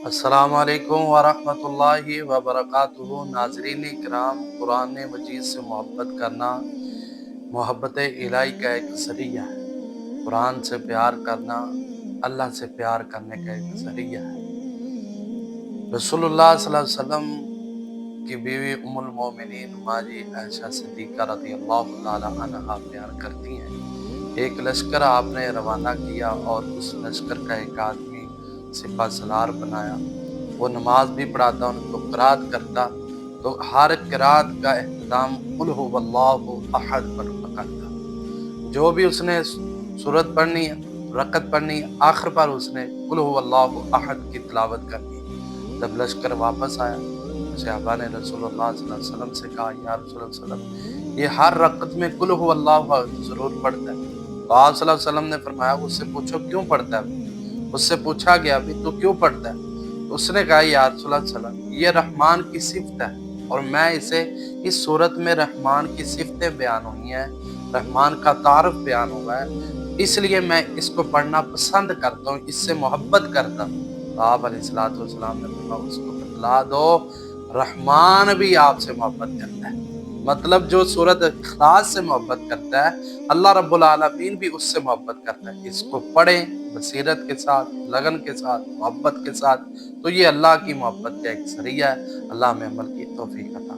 السلام علیکم ورحمۃ اللہ وبرکاتہ۔ ناظرین کرام، قرآن مجید سے محبت کرنا محبت الہی کا ایک ذریعہ ہے۔ قرآن سے پیار کرنا اللہ سے پیار کرنے کا ایک ذریعہ ہے۔ رسول اللہ صلی اللہ علیہ وسلم کی بیوی ام المومنین ماں جی عائشہ صدیقہ رضی اللہ تعالی عنہا بیان کرتی ہیں، ایک لشکر آپ نے روانہ کیا اور اس لشکر کا ایک آدمی سپہ سالار بنایا۔ وہ نماز بھی پڑھاتا، ان کو قرات کرتا، تو ہر قرات کا اہتمام قل هو اللہ احد پر کرتا۔ جو بھی اس نے سورت پڑھنی ہے، رکعت پڑھنی ہے، آخر پر اس نے قل هو اللہ احد کی تلاوت کرنی ہے۔ جب لشکر واپس آیا، صحابہ نے رسول اللہ صلی اللہ علیہ وسلم سے کہا، یا رسول اللہ صلی اللہ علیہ وسلم، یہ ہر رکعت میں قل هو اللہ ضرور پڑھتا ہے۔ تو آپ صلی اللہ علیہ وسلم نے فرمایا، اس سے پوچھو کیوں پڑھتا ہے؟ اس سے پوچھا گیا بھی تو کیوں پڑھتا ہے؟ اس نے کہا، یا رسول اللہ صلی اللہ علیہ وسلم، یہ رحمان کی صفت ہے اور میں اس صورت میں رحمان کی صفتیں بیان ہوئی ہیں، رحمان کا تعارف بیان ہوا ہے، اس لیے میں اس کو پڑھنا پسند کرتا ہوں، اس سے محبت کرتا ہوں۔ تو آپ علیہ الصلوۃ والسلام نے فرمایا، اس کو بتلا دو رحمان بھی آپ سے محبت کرتا ہے۔ مطلب جو سورت اخلاص سے محبت کرتا ہے، اللہ رب العالمین بھی اس سے محبت کرتا ہے۔ اس کو پڑھیں بصیرت کے ساتھ، لگن کے ساتھ، محبت کے ساتھ، تو یہ اللہ کی محبت کا ایک ذریعہ ہے۔ اللہ ہمیں عمل کی توفیق عطا